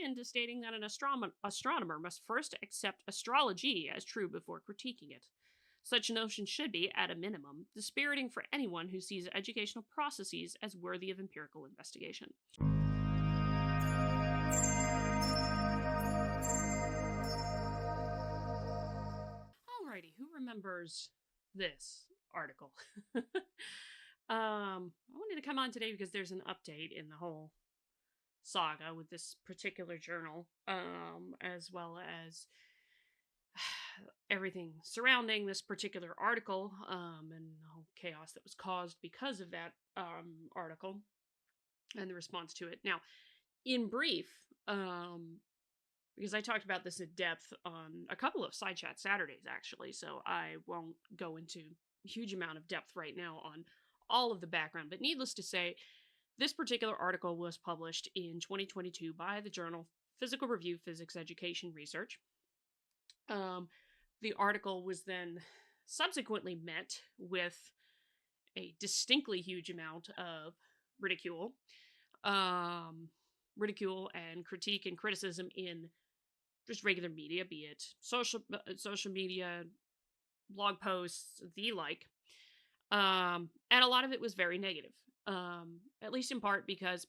akin to stating that an astronomer must first accept astrology as true before critiquing it. Such a notion should be, at a minimum, dispiriting for anyone who sees educational processes as worthy of empirical investigation. Alrighty, who remembers this article? I wanted to come on today because there's an update in the whole saga with this particular journal, as well as everything surrounding this particular article, and the whole chaos that was caused because of that article and the response to it. Now, in brief, because I talked about this in depth on a couple of side chat Saturdays, actually, so I won't go into a huge amount of depth right now on all of the background. But needless to say, this particular article was published in 2022 by the journal Physical Review Physics Education Research. The article was then subsequently met with a distinctly huge amount of ridicule, ridicule and critique and criticism in just regular media, be it social media, blog posts, the like. And a lot of it was very negative, at least in part because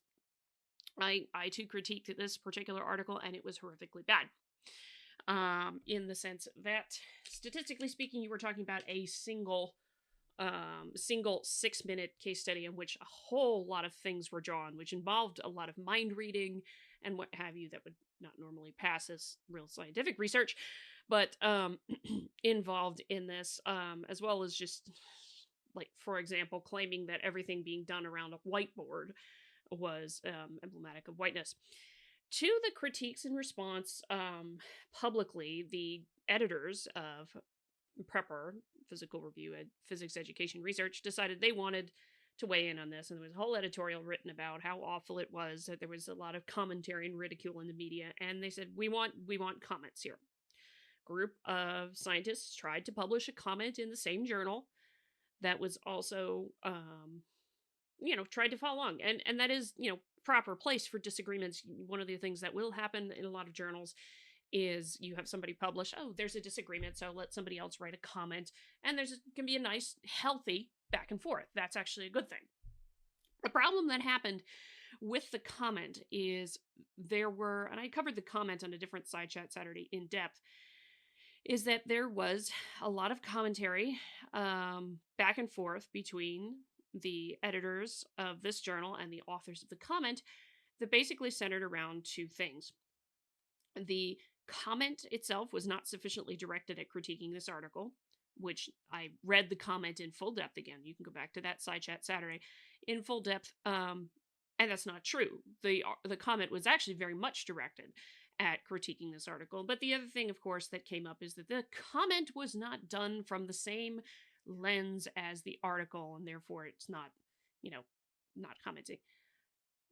I too critiqued this particular article and it was horrifically bad. In the sense that, statistically speaking, you were talking about a single 6-minute case study in which a whole lot of things were drawn, which involved a lot of mind reading and what have you that would not normally pass as real scientific research, but involved in this, as well as just, like, for example, claiming that everything being done around a whiteboard was emblematic of whiteness. To the critiques and response, publicly, the editors of Prepper, Physical Review and Physics Education Research, decided they wanted to weigh in on this, and there was a whole editorial written about how awful it was, that there was a lot of commentary and ridicule in the media, and they said, we want comments here. Group of scientists tried to publish a comment in the same journal that was also, tried to follow along, and that is, proper place for disagreements. One of the things that will happen in a lot of journals is you have somebody publish, oh, there's a disagreement, so let somebody else write a comment, and can be a nice, healthy back and forth. That's actually a good thing. The problem that happened with the comment is and I covered the comment on a different side chat Saturday in depth, is that there was a lot of commentary back and forth between the editors of this journal and the authors of the comment that basically centered around two things. The comment itself was not sufficiently directed at critiquing this article, which I read the comment in full depth again. You can go back to that side chat Saturday in full depth, and that's not true. The comment was actually very much directed at critiquing this article. But the other thing, of course, that came up is that the comment was not done from the same lens as the article, and therefore it's not, not commenting.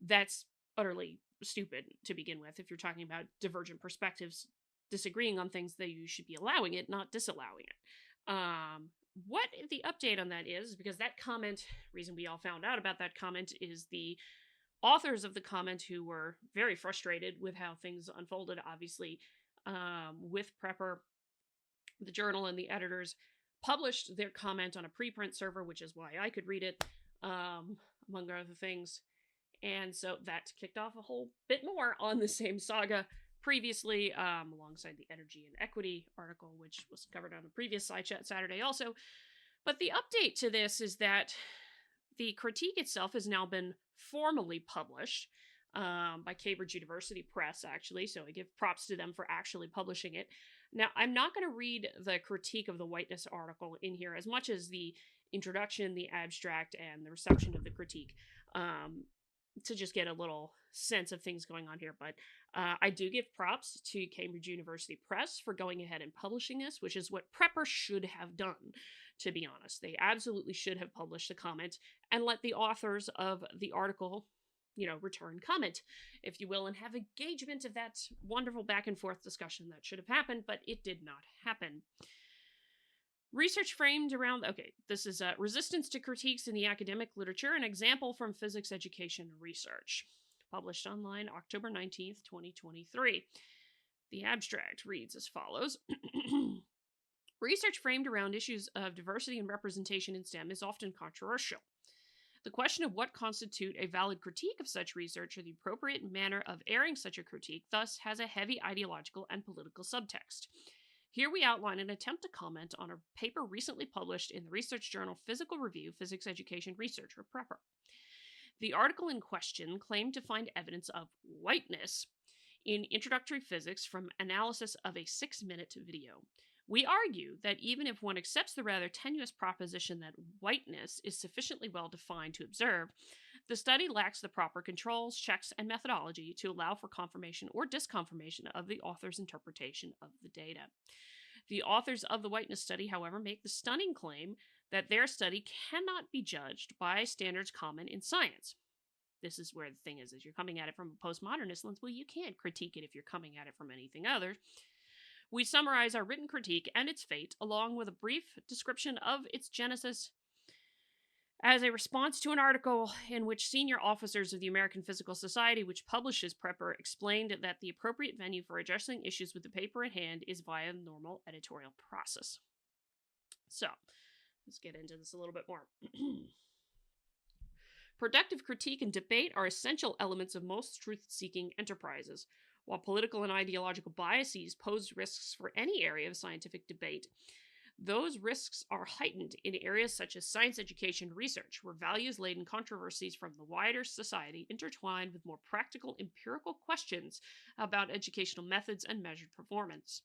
That's utterly stupid to begin with. If you're talking about divergent perspectives disagreeing on things, that you should be allowing it, not disallowing it. What the update on that is, because that comment, reason we all found out about that comment is the authors of the comment, who were very frustrated with how things unfolded, obviously, with Prepper, the journal, and the editors published their comment on a preprint server, which is why I could read it, among other things. And so that kicked off a whole bit more on the same saga previously, alongside the energy and equity article, which was covered on a previous side chat Saturday also. But the update to this is that the critique itself has now been formally published by Cambridge University Press, actually, so I give props to them for actually publishing it. Now, I'm not going to read the critique of the whiteness article in here as much as the introduction, the abstract, and the reception of the critique, to just get a little sense of things going on here. But I do give props to Cambridge University Press for going ahead and publishing this, which is what Prepper should have done, to be honest. They absolutely should have published the comment and let the authors of the article, return comment, if you will, and have engagement of that wonderful back and forth discussion that should have happened, but it did not happen. Research framed around, this is resistance to critiques in the academic literature, an example from physics education research. published online October 19th, 2023. The abstract reads as follows. Research framed around issues of diversity and representation in STEM is often controversial. The question of what constitute a valid critique of such research or the appropriate manner of airing such a critique thus has a heavy ideological and political subtext. Here we outline an attempt to comment on a paper recently published in the research journal Physical Review, Physics Education Research, or PREPR. The article in question claimed to find evidence of whiteness in introductory physics from analysis of a 6-minute video. We argue that even if one accepts the rather tenuous proposition that whiteness is sufficiently well defined to observe, the study lacks the proper controls, checks, and methodology to allow for confirmation or disconfirmation of the author's interpretation of the data. The authors of the whiteness study, however, make the stunning claim that their study cannot be judged by standards common in science. This is where the thing is you're coming at it from a postmodernist lens. Well, you can't critique it if you're coming at it from anything other. We summarize our written critique and its fate, along with a brief description of its genesis, as a response to an article in which senior officers of the American Physical Society, which publishes PREPR, explained that the appropriate venue for addressing issues with the paper at hand is via the normal editorial process. So, let's get into this a little bit more. Productive critique and debate are essential elements of most truth-seeking enterprises. While political and ideological biases pose risks for any area of scientific debate, those risks are heightened in areas such as science education research, where values-laden controversies from the wider society intertwine with more practical, empirical questions about educational methods and measured performance.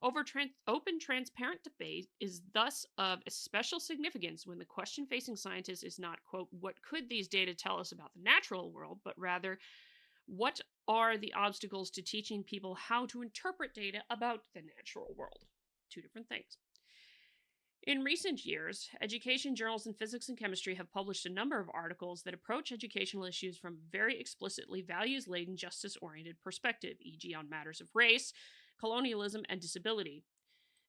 Open, transparent debate is thus of special significance when the question facing scientists is not, quote, what could these data tell us about the natural world, but rather, what are the obstacles to teaching people how to interpret data about the natural world? Two different things. In recent years, education journals in physics and chemistry have published a number of articles that approach educational issues from a very explicitly values-laden, justice-oriented perspective, e.g. on matters of race, colonialism, and disability.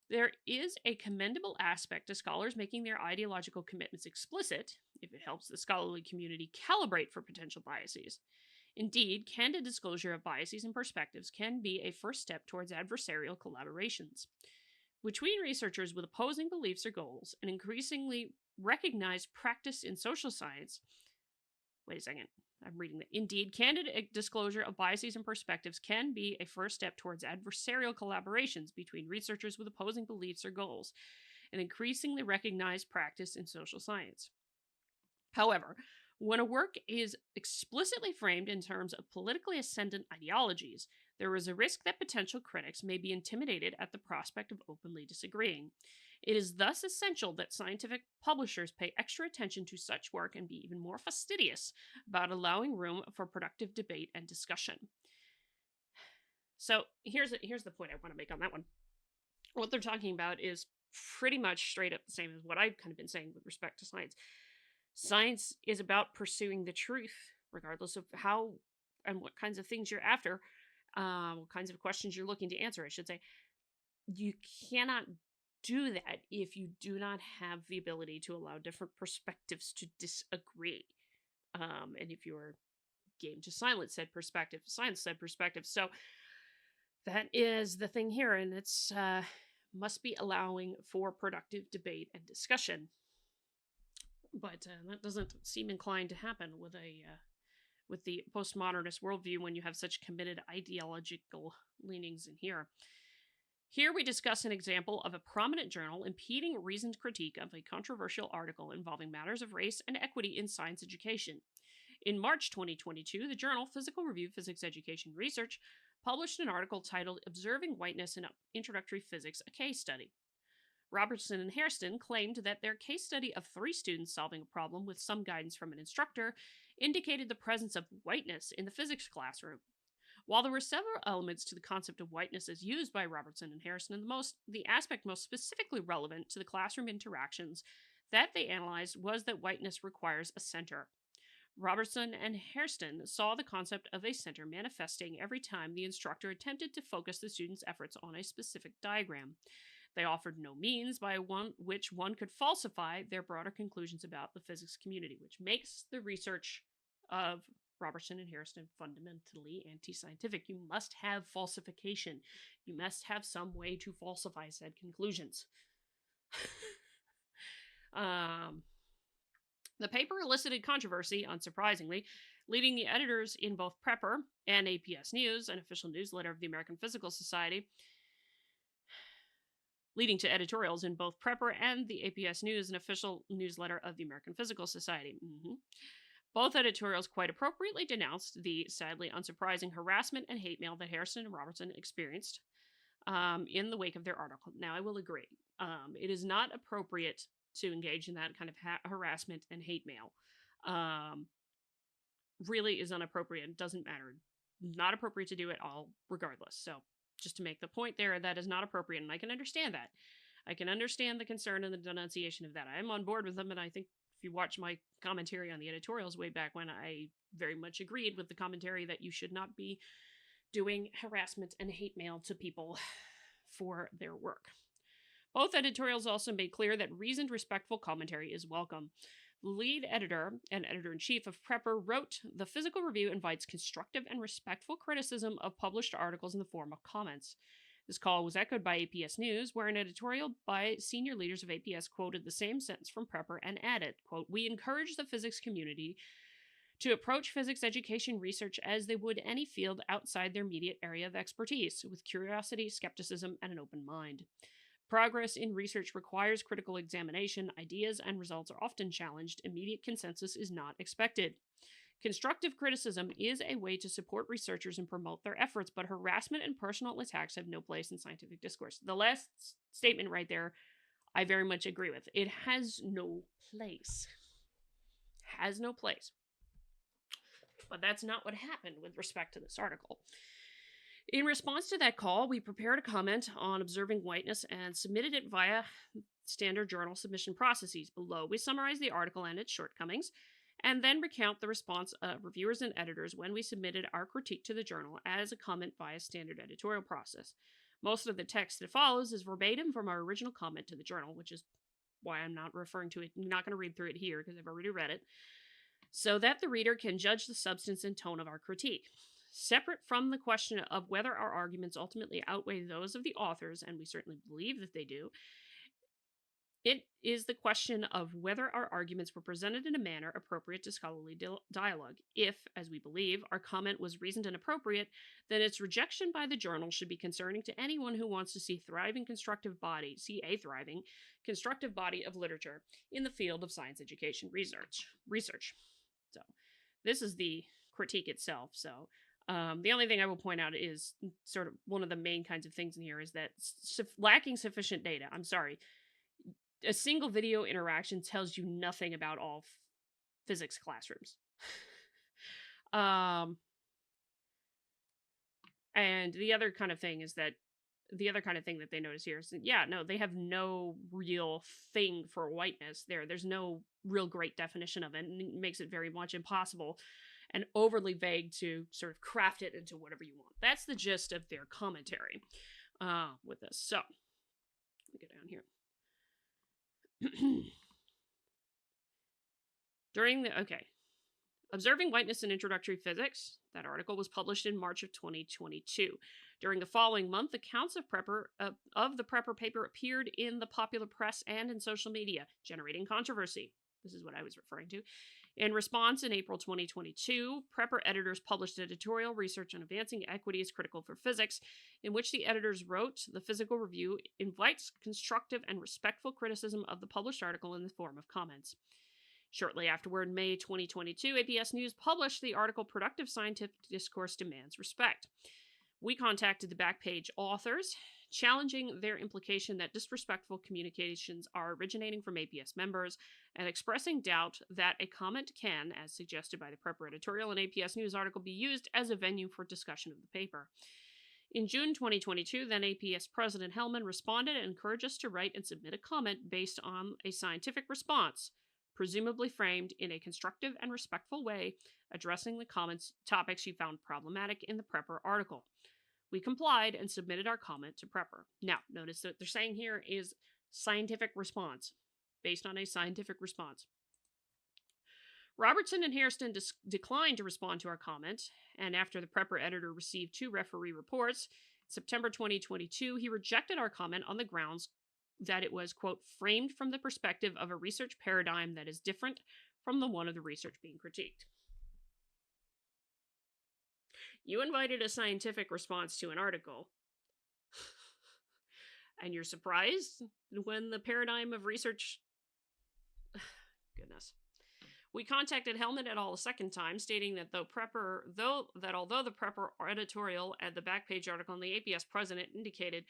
There is a commendable aspect to scholars making their ideological commitments explicit, if it helps the scholarly community calibrate for potential biases. Indeed, candid disclosure of biases and perspectives can be a first step towards adversarial collaborations. Between researchers with opposing beliefs or goals, an increasingly recognized practice in social science. Wait a second, I'm reading that. Indeed, candid disclosure of biases and perspectives can be a first step towards adversarial collaborations between researchers with opposing beliefs or goals, an increasingly recognized practice in social science. However, when a work is explicitly framed in terms of politically ascendant ideologies, there is a risk that potential critics may be intimidated at the prospect of openly disagreeing. It is thus essential that scientific publishers pay extra attention to such work and be even more fastidious about allowing room for productive debate and discussion. So here's the point I want to make on that one. What they're talking about is pretty much straight up the same as what I've kind of been saying with respect to science. Science is about pursuing the truth, regardless of how and what kinds of things you're after, what kinds of questions you're looking to answer, I should say. You cannot do that if you do not have the ability to allow different perspectives to disagree. And if you're game to silence said perspective, silence said perspective. So that is the thing here, and it's must be allowing for productive debate and discussion. But that doesn't seem inclined to happen with the postmodernist worldview when you have such committed ideological leanings in here. Here we discuss an example of a prominent journal impeding reasoned critique of a controversial article involving matters of race and equity in science education. In March 2022, the journal Physical Review, Physics Education Research published an article titled Observing Whiteness in Introductory Physics, a Case Study. Robertson and Hairston claimed that their case study of 3 students solving a problem with some guidance from an instructor indicated the presence of whiteness in the physics classroom. While there were several elements to the concept of whiteness as used by Robertson and Hairston, the aspect most specifically relevant to the classroom interactions that they analyzed was that whiteness requires a center. Robertson and Hairston saw the concept of a center manifesting every time the instructor attempted to focus the students' efforts on a specific diagram. They offered no means by which one could falsify their broader conclusions about the physics community, which makes the research of Robertson and Harrison fundamentally anti-scientific. You must have falsification. You must have some way to falsify said conclusions. The paper elicited controversy, unsurprisingly, leading the editors in both Prepper and APS News, an official newsletter of the American Physical Society, leading to editorials in both Prepper and the APS News, an official newsletter of the American Physical Society. Both editorials quite appropriately denounced the sadly unsurprising harassment and hate mail that Harrison and Robertson experienced in the wake of their article. Now, I will agree. It is not appropriate to engage in that kind of harassment and hate mail. Really is inappropriate. It doesn't matter. Not appropriate to do it all, regardless. So, just to make the point there, that is not appropriate, and I can understand that. I can understand the concern and the denunciation of that. I'm on board with them, and I think if you watch my commentary on the editorials way back when, I very much agreed with the commentary that you should not be doing harassment and hate mail to people for their work. Both editorials also made clear that reasoned, respectful commentary is welcome. The lead editor and editor-in-chief of Prepper wrote, "The Physical Review invites constructive and respectful criticism of published articles in the form of comments." This call was echoed by APS News, where an editorial by senior leaders of APS quoted the same sentence from Prepper and added, quote, "We encourage the physics community to approach physics education research as they would any field outside their immediate area of expertise, with curiosity, skepticism, and an open mind. Progress in research requires critical examination. Ideas and results are often challenged. Immediate consensus is not expected. Constructive criticism is a way to support researchers and promote their efforts, but harassment and personal attacks have no place in scientific discourse." The last statement right there, I very much agree with. It has no place. Has no place. But that's not what happened with respect to this article. In response to that call, we prepared a comment on observing whiteness and submitted it via standard journal submission processes. Below, we summarize the article and its shortcomings, and then recount the response of reviewers and editors when we submitted our critique to the journal as a comment via standard editorial process. Most of the text that follows is verbatim from our original comment to the journal, which is why I'm not referring to it. I'm not going to read through it here because I've already read it, so that the reader can judge the substance and tone of our critique. Separate from the question of whether our arguments ultimately outweigh those of the authors, and we certainly believe that they do, it is the question of whether our arguments were presented in a manner appropriate to scholarly dialogue. If, as we believe, our comment was reasoned and appropriate, then its rejection by the journal should be concerning to anyone who wants to see a thriving constructive body of literature in the field of science education research. So, this is the critique itself. So, the only thing I will point out is sort of one of the main kinds of things in here is that lacking sufficient data. I'm sorry. A single video interaction tells you nothing about all physics classrooms. And the other kind of thing that they notice here is that, they have no real thing for whiteness there. There's no real great definition of it, and it makes it very much impossible and overly vague to sort of craft it into whatever you want. That's the gist of their commentary with this. So, let me get down here. Observing Whiteness in Introductory Physics, that article was published in March of 2022. During the following month, accounts of the Prepper paper appeared in the popular press and in social media, generating controversy. This is what I was referring to. In response, in April 2022, Prepper editors published editorial Research on Advancing Equity is Critical for Physics, in which the editors wrote, "The Physical Review invites constructive and respectful criticism of the published article in the form of comments." Shortly afterward, May 2022, APS News published the article Productive Scientific Discourse Demands Respect. We contacted the backpage authors, challenging their implication that disrespectful communications are originating from APS members, and expressing doubt that a comment can, as suggested by the Prepper editorial and APS News article, be used as a venue for discussion of the paper. In June 2022, then APS President Hellman responded and encouraged us to write and submit a comment based on a scientific response, presumably framed in a constructive and respectful way, addressing the topics she found problematic in the Prepper article. We complied and submitted our comment to Prepper. Now, notice that they're saying here is scientific response, based on a scientific response. Robertson and Hairston declined to respond to our comment, and after the Prepper editor received 2 referee reports, in September 2022, he rejected our comment on the grounds that it was, quote, framed from the perspective of a research paradigm that is different from the one of the research being critiqued. You invited a scientific response to an article, and you're surprised when the paradigm of research... Goodness. We contacted Hellman et al. A second time, stating that although the Prepper editorial and the backpage article in the APS president indicated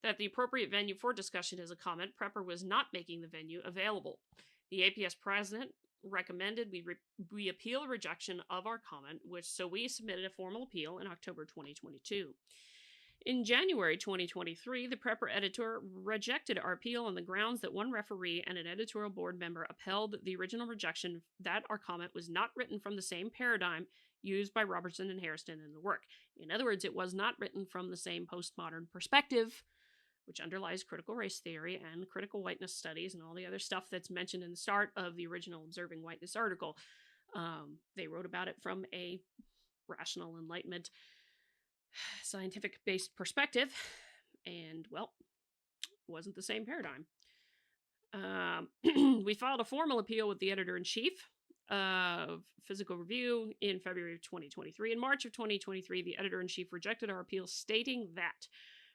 that the appropriate venue for discussion is a comment, Prepper was not making the venue available. The APS president recommended we appeal a rejection of our comment, so we submitted a formal appeal in October 2022. In January 2023, the Prepper editor rejected our appeal on the grounds that one referee and an editorial board member upheld the original rejection that our comment was not written from the same paradigm used by Robertson and Hairston in the work. In other words, it was not written from the same postmodern perspective, which underlies critical race theory and critical whiteness studies and all the other stuff that's mentioned in the start of the original Observing Whiteness article. They wrote about it from a rational Enlightenment scientific-based perspective, and, well, wasn't the same paradigm. We filed a formal appeal with the editor-in-chief of Physical Review in February of 2023. In March of 2023, the editor-in-chief rejected our appeal, stating that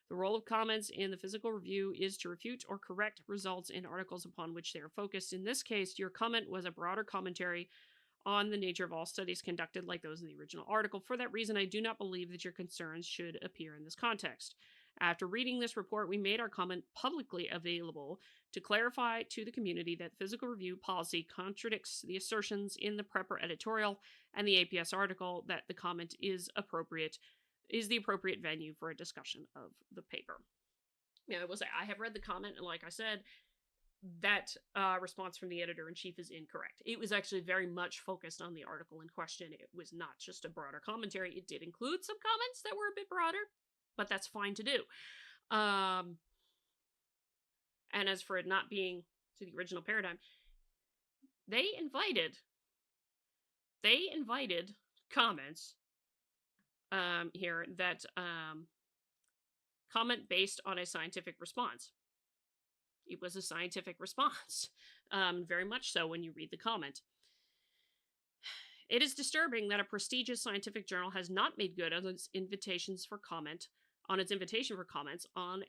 the role of comments in the Physical Review is to refute or correct results in articles upon which they are focused. In this case, your comment was a broader commentary on the nature of all studies conducted like those in the original article. For that reason, I do not believe that your concerns should appear in this context. After reading this report, we made our comment publicly available to clarify to the community that Physical Review policy contradicts the assertions in the Prepper editorial and the APS article that the comment is the appropriate venue for a discussion of the paper. Now, I will say, I have read the comment, and like I said, that response from the editor-in-chief is incorrect. It was actually very much focused on the article in question. It was not just a broader commentary. It did include some comments that were a bit broader, but that's fine to do. And as for it not being to the original paradigm, they invited comments here that comment based on a scientific response. It was a scientific response, very much so when you read the comment. It is disturbing that a prestigious scientific journal has not made good on its invitation for comments on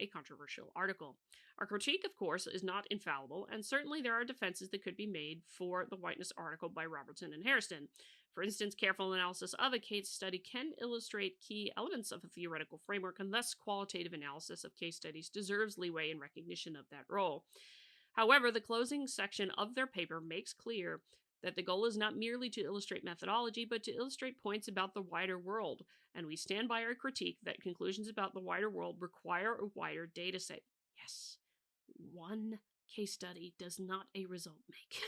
a controversial article. Our critique, of course, is not infallible, and certainly there are defenses that could be made for the whiteness article by Robertson and Hairston. For instance, careful analysis of a case study can illustrate key elements of a theoretical framework, and thus qualitative analysis of case studies deserves leeway in recognition of that role. However, the closing section of their paper makes clear that the goal is not merely to illustrate methodology, but to illustrate points about the wider world, and we stand by our critique that conclusions about the wider world require a wider data set. Yes, one case study does not a result make.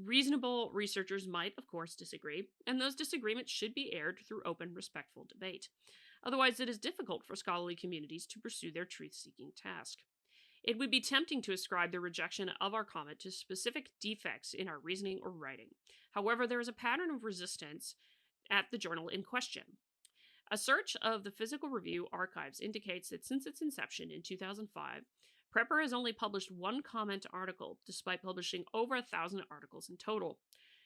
Reasonable researchers might, of course, disagree, and those disagreements should be aired through open, respectful debate. Otherwise, it is difficult for scholarly communities to pursue their truth-seeking task. It would be tempting to ascribe the rejection of our comment to specific defects in our reasoning or writing. However, there is a pattern of resistance at the journal in question. A search of the Physical Review archives indicates that since its inception in 2005, Prepper has only published one comment article, despite publishing over 1,000 articles in total.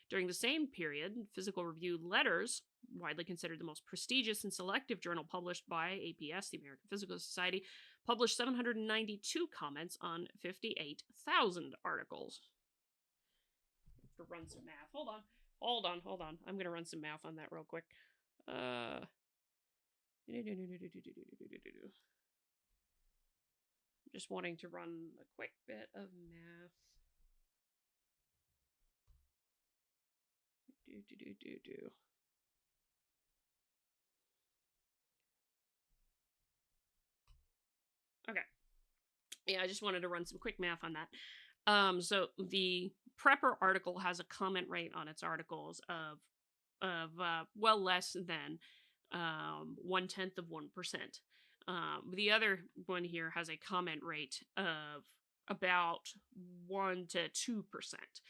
During the same period, Physical Review Letters, widely considered the most prestigious and selective journal published by APS, the American Physical Society, published 792 comments on 58,000 articles. I have to run some math. Hold on. I'm going to run some math on that real quick. Just wanting to run a quick bit of math. Okay. Yeah, I just wanted to run some quick math on that. So the Prepper article has a comment rate on its articles of well less than 1/10 of 1%. The other one here has a comment rate of about 1 to 2%.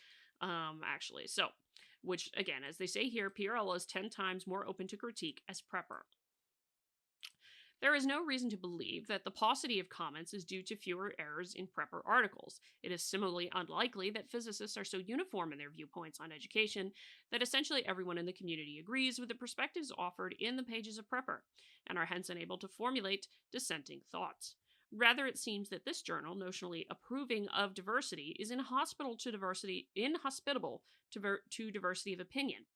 actually. So, which again, as they say here, PRL is 10 times more open to critique as prepper. There is no reason to believe that the paucity of comments is due to fewer errors in prepper articles. It is similarly unlikely that physicists are so uniform in their viewpoints on education that essentially everyone in the community agrees with the perspectives offered in the pages of prepper, and are hence unable to formulate dissenting thoughts. Rather, it seems that this journal, notionally approving of diversity, is inhospitable to diversity of opinion,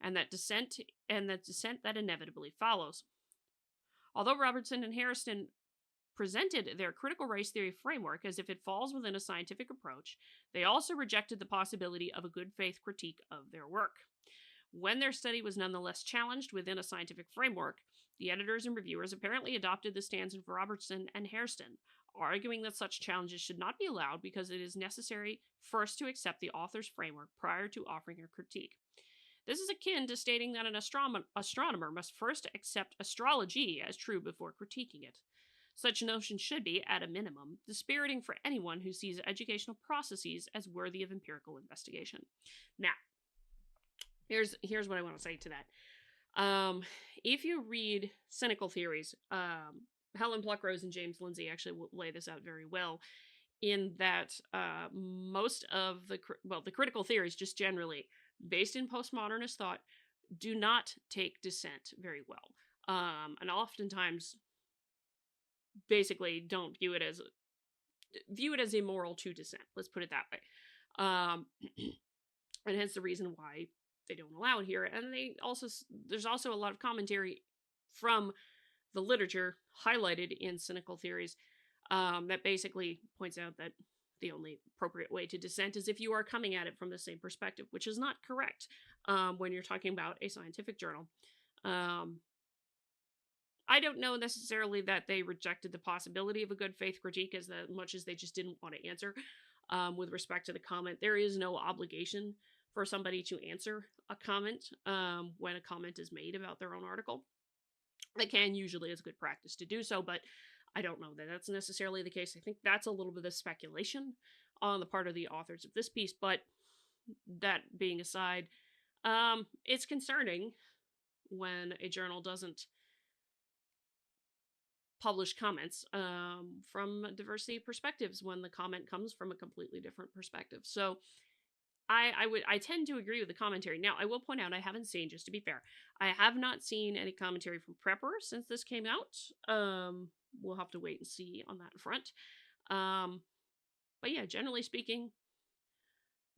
and that dissent that inevitably follows. Although Robertson and Hairston presented their critical race theory framework as if it falls within a scientific approach, they also rejected the possibility of a good faith critique of their work. When their study was nonetheless challenged within a scientific framework, the editors and reviewers apparently adopted the stance of Robertson and Hairston, arguing that such challenges should not be allowed because it is necessary first to accept the author's framework prior to offering a critique. This is akin to stating that an astronomer must first accept astrology as true before critiquing it. Such notion should be, at a minimum, dispiriting for anyone who sees educational processes as worthy of empirical investigation. Now, here's what I want to say to that. If you read Cynical Theories, Helen Pluckrose and James Lindsay actually lay this out very well, in that most of the critical theories, just generally based in postmodernist thought, do not take dissent very well, and oftentimes basically don't view it as immoral to dissent. Let's put it that way, and hence the reason why they don't allow it here. And there's also a lot of commentary from the literature highlighted in Cynical Theories that basically points out that the only appropriate way to dissent is if you are coming at it from the same perspective, which is not correct when you're talking about a scientific journal. I don't know necessarily that they rejected the possibility of a good faith critique as much as they just didn't want to answer. With respect to the comment, there is no obligation for somebody to answer a comment when a comment is made about their own article. They can, usually as good practice to do so, but I don't know that that's necessarily the case. I think that's a little bit of speculation on the part of the authors of this piece, but that being aside, it's concerning when a journal doesn't publish comments from diversity perspectives when the comment comes from a completely different perspective. So I tend to agree with the commentary. Now, I will point out, I haven't seen, just to be fair, I have not seen any commentary from Prepper since this came out. We'll have to wait and see on that front. But yeah, generally speaking,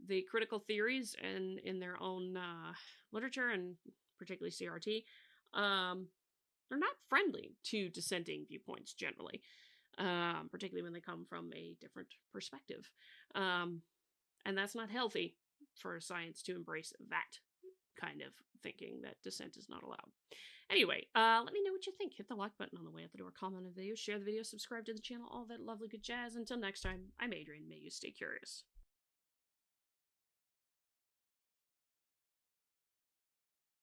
the critical theories and in their own literature, and particularly CRT, they're not friendly to dissenting viewpoints generally, particularly when they come from a different perspective. And that's not healthy for science to embrace that kind of thinking, that dissent is not allowed. Anyway, let me know what you think. Hit the like button on the way out the door, comment on the video, share the video, subscribe to the channel, all that lovely good jazz. Until next time, I'm Adrian. May you stay curious.